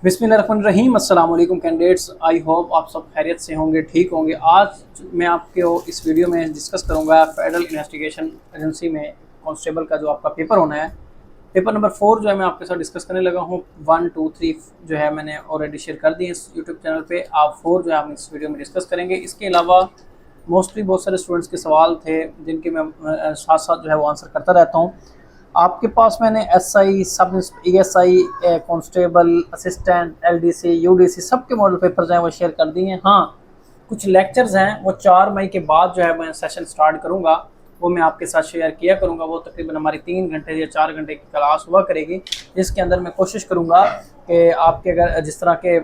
बिस्मिल्लाहिर्रहमानिर्रहीम। अस्सलाम वालेकुम कैंडिडेट्स, आई होप आप सब खैरियत से होंगे, ठीक होंगे। आज मैं आपको इस वीडियो में डिस्कस करूंगा फेडरल इन्वेस्टिगेशन एजेंसी में कांस्टेबल का जो आपका पेपर होना है। पेपर नंबर 4 जो है मैं आपके साथ डिस्कस करने लगा हूँ। 1, 2, 3 जो है मैंने ऑलरेडी शेयर कर दी है इस यूट्यूब चैनल पे। आप 4 जो है हम इस वीडियो में डिस्कस करेंगे। इसके अलावा मोस्टली बहुत सारे स्टूडेंट्स के सवाल थे जिनके मैं साथ साथ जो है वो आंसर करता रहता हूँ। आपके पास मैंने एसआई, सब ASI, constable, assistant, LDC, UDC सबके मॉडल पेपर जो हैं वो शेयर कर दिए हैं। हाँ, कुछ लेक्चर्स हैं वो 4 मई के बाद जो है मैं सेशन स्टार्ट करूँगा, वो मैं आपके साथ शेयर किया करूँगा। वो तकरीबन हमारी 3 घंटे या 4 घंटे की क्लास हुआ करेगी, जिसके अंदर मैं कोशिश करूँगा कि आपके अगर जिस तरह के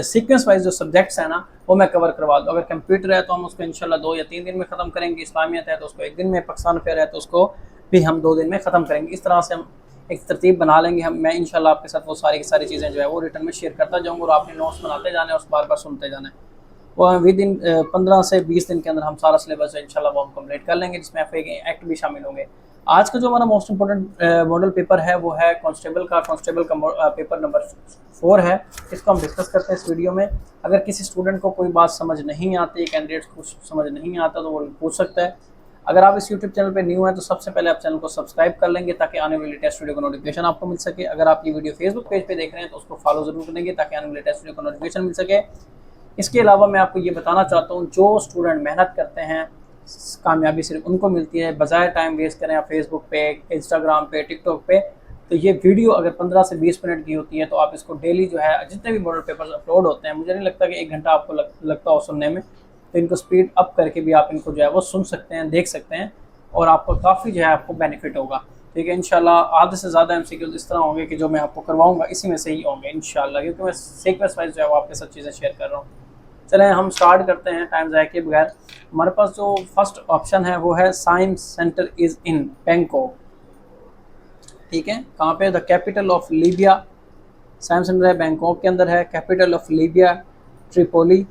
सीक्वेंस वाइज जो सब्जेक्ट्स हैं ना वो मैं कवर करवा दूँ। अगर कंप्यूटर है तो हम उसको इंशाल्लाह 2 या 3 दिन में ख़त्म करेंगे। इस्लामियत है तो उसको 1 दिन में, पाकिस्तान अफेयर है तो उसको भी हम 2 दिन में ख़त्म करेंगे। इस तरह से हम एक तरतीब बना लेंगे। मैं इंशाल्लाह आपके साथ वो सारी की सारी चीज़ें जो है वो रिटर्न में शेयर करता जाऊँगा और आपने नोट्स बनाते जाना है और बार बार सुनते जाना है। वो विद इन 15 से 20 दिन के अंदर हम सारा सिलेबस है इंशाल्लाह वो हम कंप्लीट कर लेंगे, जिसमें एफ एक्ट भी शामिल होंगे। आज का जो हमारा मोस्ट इंपॉर्टेंट मॉडल पेपर है वो है कांस्टेबल का पेपर नंबर 4 है। इसको हम डिस्कस करते हैं इस वीडियो में। अगर किसी स्टूडेंट को कोई बात समझ नहीं आती, कैंडिडेट्स को समझ नहीं आता, तो वो पूछ सकता है। अगर आप इस यूट्यूब चैनल पे न्यू हैं तो सबसे पहले आप चैनल को सब्सक्राइब कर लेंगे ताकि आने वाली टेस्ट वीडियो का नोटिफिकेशन आपको मिल सके। अगर आप ये वीडियो फेसबुक पेज पे देख रहे हैं तो उसको फॉलो जरूर करेंगे ताकि आने वाली टेस्ट वीडियो का नोटिफिकेशन मिल सके। इसके अलावा मैं आपको ये बताना चाहता हूँ, जो स्टूडेंट मेहनत करते हैं कामयाबी सिर्फ उनको मिलती है। बजाय टाइम वेस्ट करें आप फेसबुक पे, इंस्टाग्राम पे, टिकटॉक पे, तो ये वीडियो अगर 15 से 20 मिनट की होती है तो आप इसको डेली जो है जितने भी मॉडल पेपर्स अपलोड होते हैं, मुझे नहीं लगता कि 1 घंटा आपको लगता हो सुनने में, तो इनको स्पीड अप करके भी आप इनको जो है वो सुन सकते हैं, देख सकते हैं और आपको काफ़ी जो है आपको बेनिफिट होगा। ठीक है, इंशाल्लाह आधे से ज़्यादा एमसीक्यूज इस तरह होंगे कि जो मैं आपको करवाऊंगा इसी में से ही होंगे इंशाल्लाह, क्योंकि मैं सीक्वेंस वाइज जो है वो आपके साथ चीज़ें शेयर कर रहा हूँ। चलें हम स्टार्ट करते हैं टाइम ज़ाया के बगैर। हमारे पास जो फर्स्ट ऑप्शन है वो है science centre is in Bangkok. ठीक है, कहाँ पे? The capital of Libya. Science centre है बैंकॉक के अंदर है। Capital of Libya Tripoli.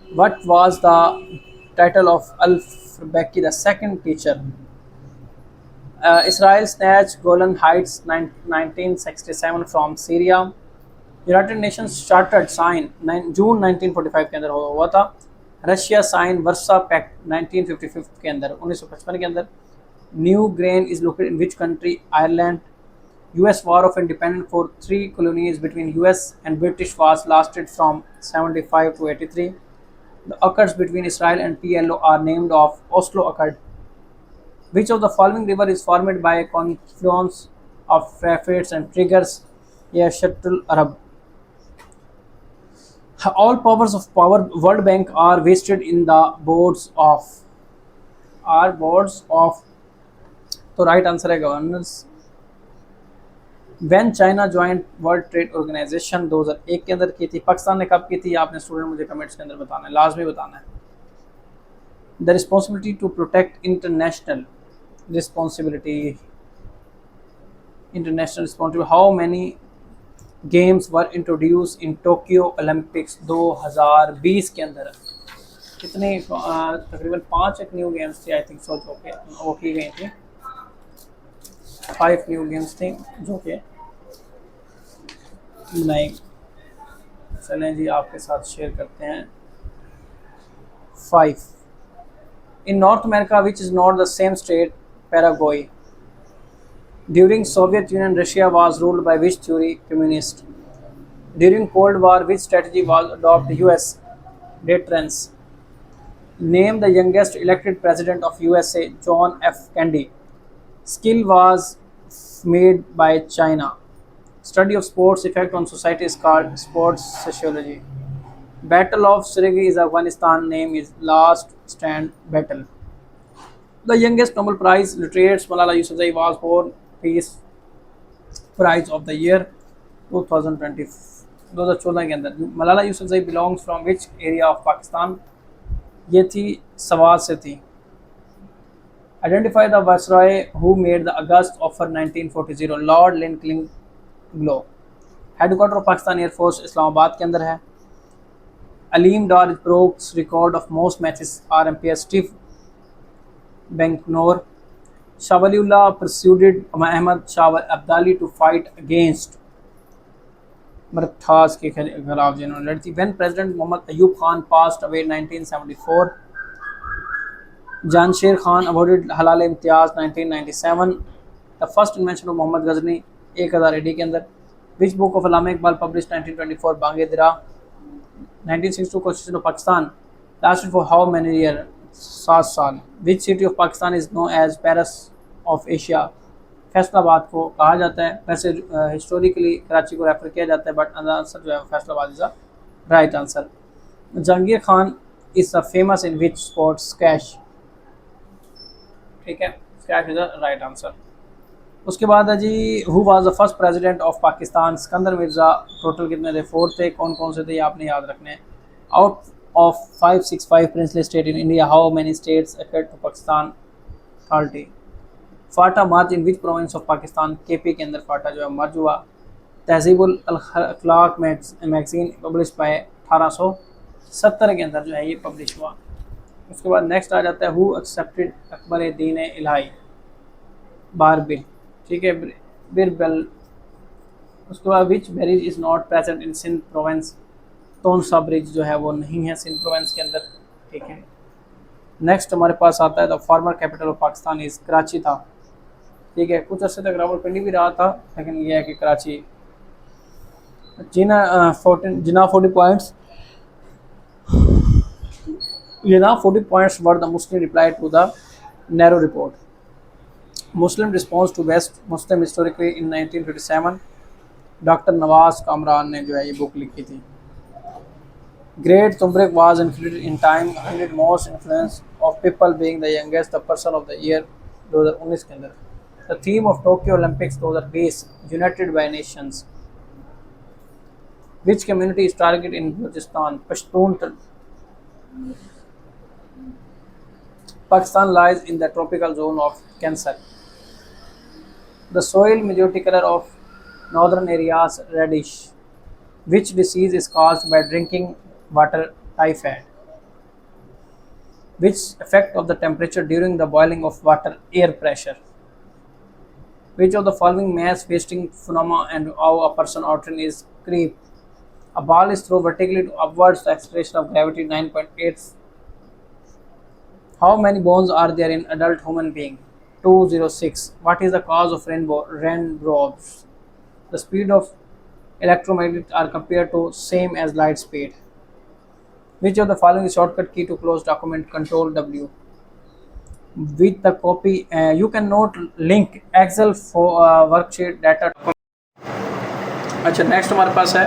What was the title of Al Farabi the second teacher? Israel snatch Golan Heights 1967 from Syria. United Nations chartered sign June 1945 के अंदर हुआ था। Russia sign वर्सा pact 1955 के अंदर, 1955 के अंदर। New grain is located in which country? Ireland. US war of independence for 3 colonies between US and British was lasted from 75 to 83. The accords between Israel and PLO are named of Oslo Accord. Which of the following river is formed by a confluence of rapids and triggers? Yashatul Arab. All powers of power World Bank are vested in the boards of तो right answer है governors. When China joined World Trade Organization 2001 के अंदर की थी। पाकिस्तान ने कब की थी? आपने स्टूडेंट मुझे कमेंट्स के अंदर बताना है, लाजमी बताना है। The responsibility to protect international responsibility how many games were introduced in Tokyo Olympics 2020 के अंदर? कितने? तकरीबन 5 एक न्यू गेम्स थी आई थिंक सो, जो कि वो की गई थी। 5 न्यू गेम्स थी जो कि नहीं। चलें जी आपके साथ शेयर करते हैं। 5 in North America which is not the same state Paraguay. During Soviet Union Russia was ruled by which theory? Communist. During cold war which strategy was adopt? US deterrence. Name the youngest elected president of USA? John F. Kennedy. Skill was made by China. Study of sports effect on society is called sports sociology. Battle of Sirigi is Afghanistan. Name is Last Stand Battle. The youngest Nobel Prize laureate Malala Yousafzai was for Peace Prize of the year 2020 2014 के अंदर। Malala Yousafzai belongs from which area of Pakistan? ये थी सवाल से थी। Identify the viceroy who made the August offer 1940? Lord Lincoln. Headquarter of Pakistan Air Force Islamabad के अंदर है। अलीम डार broke record of most matches RMPS Steve Banknor. Shah Waliullah persuaded Ahmad Shah Abdali to fight against मरठास के खिलाफ जिन्होंने लड़ी थी। When president Mohammad Ayub Khan passed away 1974, Jansher Khan awarded Hilal Imtiaz 1997, the first invasion of Mohammad Ghazni 1000 AD के अंदर। Which book of Allama Iqbal publish 1924, Bange Dara. 1962 constitution of Pakistan lasted for how many year, 7 साल। Which city of Pakistan is known as Paris of Asia, Faisalabad को कहा जाता है। वैसे हिस्टोरिकली कराची को refer किया जाता है, बट आंसर जो है Faisalabad is a right answer. Jahangir Khan is a famous in which sport, squash, ठीक है, squash is a right answer. उसके बाद है जी, who was the first president of Pakistan, Sikandar Mirza. Total कितने थे, 4 थे। कौन कौन से थे ये आपने याद रखने हैं। Out of 565 princely state in India, how many states accord to Pakistan, 30। FATA merged in which province of Pakistan, KP के अंदर फाटा जो है मर्ज हुआ। तहजीबुल अखलाक मैगजीन पब्लिश बाय 1870 के अंदर जो है ये पब्लिश हुआ। उसके बाद नेक्स्ट आ जाता है, हु एक्सेप्टेड अकबर दीन इलाही, बारबिल, ठीक है, बिरबल। उसके बाद which bridge is not present in Sindh province, Taunsa bridge जो है वो नहीं है सिंध प्रोविंस के अंदर, ठीक है। नेक्स्ट हमारे पास आता है the former capital of Pakistan is Karachi था, ठीक है। कुछ अर्से तक रावलपिंडी भी रहा था, लेकिन यह है कि Karachi. Jinnah 40 points, Jinnah 40 points were the Muslim reply to the Nehru report. Muslim response to west Muslim historically in 1957, doctor Nawaz Kamran ने जो है ये बुक लिखी थी। Greta Thunberg was included in Time 100 most influence of people being the youngest the person of the year 2019 के अंदर। The theme of Tokyo Olympics 2020, united by nations. Which community is targeted in Balochistan, Pashtun. Pakistan lies in the tropical zone of Cancer. The soil majority color of northern areas reddish. Which disease is caused by drinking water, typhoid? Which effect of the temperature during the boiling of water, air pressure? Which of the following mass wasting phenomena and how a person often is creep? A ball is thrown vertically upwards, the acceleration of gravity 9.8. How many bones are there in adult human being? 206. What is the cause of rainbows? The speed of electromagnetic are compared to same as light speed. Which of the following is shortcut key to close document? Control W. With the copy, you cannot link Excel for worksheet data. अच्छा, next हमारे पास है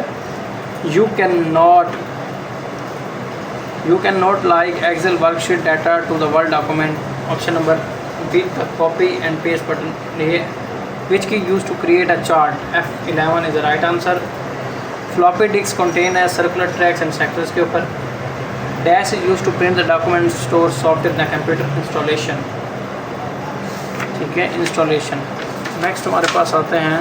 You cannot like Excel worksheet data to the Word document. Option number with the copy and paste button here. Which key used to create a chart? F11 is the right answer. Floppy disks contain as circular tracks and sectors के ऊपर. Dash is used to print the document, store software in the computer. Installation, ठीक है, installation. Next हमारे पास आते हैं,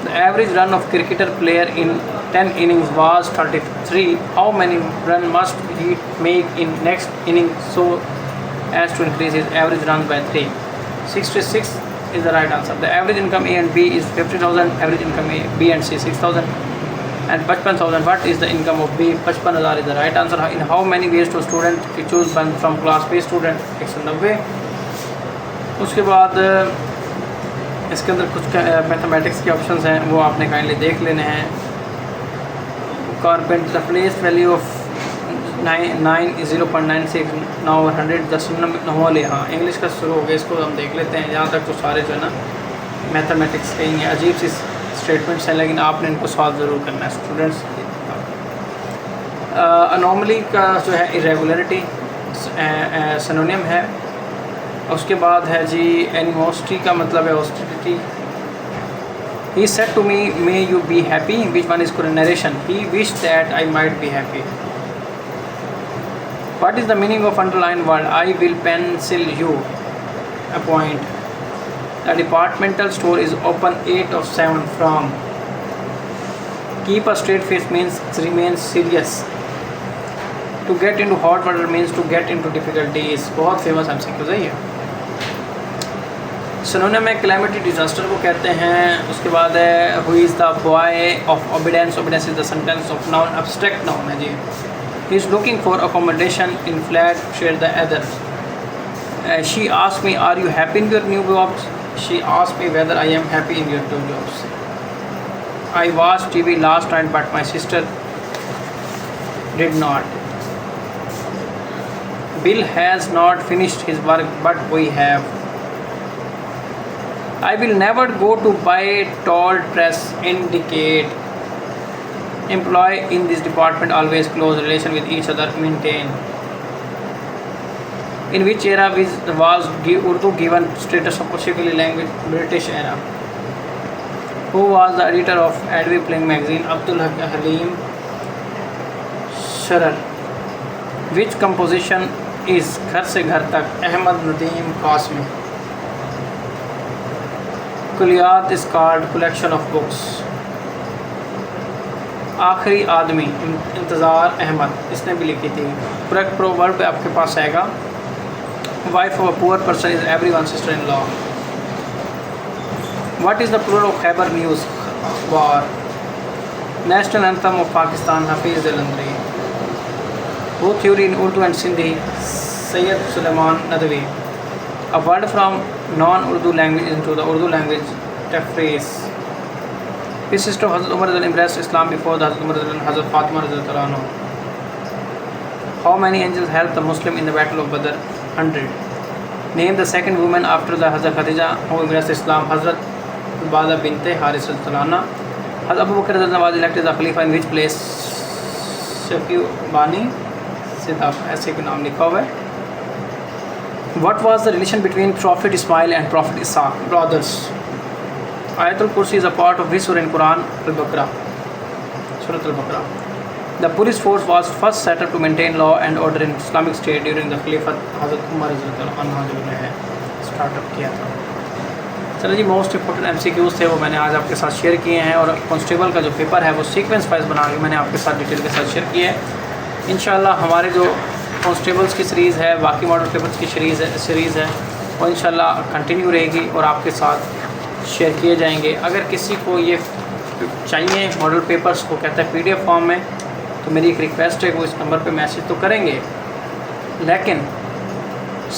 the average run of cricketer player in 10 innings was 33. How many runs must he make in next inning so as to increase his average runs by 3? 66 is the right answer. The average income A and B is 50,000. Average income A, B and C 6,000 and 55,000. What is the income of B? 55,000 is the right answer. In how many ways to student to choose one from class B student? 190. उसके बाद इसके अंदर कुछ mathematics के options हैं, वो आपने kindly देख लेने हैं। Carpenter, the place value of 9 is 0.96, now 100 the synonym normal है। हाँ, इंग्लिश का शुरू हो गया, इसको हम देख लेते हैं। यहाँ तक तो सारे जो है ना मैथमेटिक्स के ही अजीब सी स्टेटमेंट्स हैं, लेकिन आपने इनको सॉल्व ज़रूर करना है स्टूडेंट्स। अनोमली का जो है इरेगुलरिटी सिनोनिम है। उसके बाद है जी एनिमोसिटी का मतलब है hostility. He said to me, may you be happy. Which one is correct narration? He wished that I might be happy. What is the meaning of underlined word? I will pencil you a point. The departmental store is open 8 of 7 from. Keep a straight face means remain serious. To get into hot water means to get into difficulties. बहुत famous MCQs है ये। Synonym में calamity disaster को कहते हैं। उसके बाद है who is the boy of obedience, obedience is the sentence of noun, abstract noun है जी। He is looking for accommodation in flat share the other. She asked me are you happy in your new jobs, she asked me whether I am happy in your new jobs. I watched TV last night but my sister did not. Bill has not finished his work but we have. I will never go to buy tall dress. Indicate. Employee in this department always close relation with each other maintain. In which era was Urdu given status of particularly language? British era. Who was the editor of Advi Playing magazine? Abdul Halim Sharar. Which composition is घर से घर तक? Ahmad Nadeem Qasmi. कुलियात is called collection of books. आखिरी आदमी इंतज़ार अहमद, इसने भी लिखी थी। करेक्ट प्रोवर्ब आपके पास आएगा wife of a poor person is everyone sister in law. What is the plural of Khyber News War? National anthem of Pakistan, Hafiz Jalandhari. Who theory in Urdu and Sindhi? Sayyid Sulaiman Nadwi. A word from non-Urdu language into the Urdu language, Tafriz. His sister Hazrat Umar embraced Islam before the Hazrat Umar and Hazrat Fatima radhiyallahu anha. How many angels helped the Muslim in the battle of Badr? 100. Name the second woman after the Hazrat Khadija who embraced Islam. Hazrat Bada binte Haris radhiyallahu anha. Hazrat Abu Bakr radhiyallahu anhu was elected the Khalifa in which place? Shakibani Sidaf, ऐसे कोई नाम लिखा हुआ है। What was the relation between Prophet Ismail and Prophet Ishaq? Brothers. Ayatul Kursi is a part of which surah in Quran? Al-Baqarah. Surah Al-Baqarah. The police force was first set up to maintain law and order in Islamic State during the Khilafat Hazrat Umar radhiyallahu anhu जो है startup किया था। चलो जी, most important MCQs थे वो मैंने आज आपके साथ शेयर किए हैं और कांस्टेबल का जो पेपर है वो सीक्वेंस वाइज बना के मैंने आपके साथ डिटेल के साथ शेयर किया है। इंशाल्लाह हमारे जो कांस्टेबल्स की सीरीज़ है, बाकी मॉडल पेपर्स की सीरीज़ है वो इंशाल्लाह कंटिन्यू रहेगी और आपके साथ शेयर किए जाएंगे। अगर किसी को ये चाहिए मॉडल पेपर्स को कहता है PDF फॉर्म में, तो मेरी एक रिक्वेस्ट है वो इस नंबर पे मैसेज तो करेंगे, लेकिन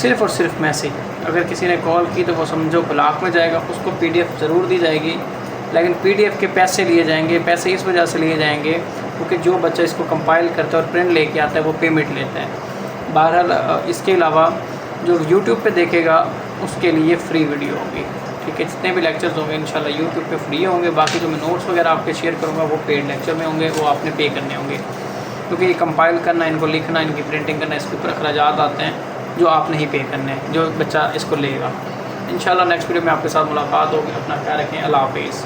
सिर्फ़ और सिर्फ मैसेज। अगर किसी ने कॉल की तो वो समझो ब्लॉक में जाएगा, उसको PDF ज़रूर दी जाएगी, लेकिन PDF के पैसे लिए जाएंगे। पैसे इस वजह से लिए जाएंगे क्योंकि जो बच्चा इसको कंपाइल करता है और प्रिंट लेके आता है वो पेमेंट लेता है। बहरहाल इसके अलावा जो YouTube पे देखेगा उसके लिए फ्री वीडियो होगी, ठीक है। जितने भी लेक्चर्स होंगे इंशाल्लाह YouTube पे फ्री होंगे। बाकी जो मैं नोट्स वगैरह आपके शेयर करूँगा वो पेड लेक्चर में होंगे, वो आपने पे करने होंगे क्योंकि ये कंपाइल करना, इनको लिखना, इनकी प्रिंटिंग करना, इसके ऊपर अखराजात आते हैं जो आपने ही पे करने हैं, जो बच्चा इसको लेगा। इंशाल्लाह नेक्स्ट वीडियो में आपके साथ मुलाकात होगी। अपना ख्याल रखें। अल्लाह हाफिज़।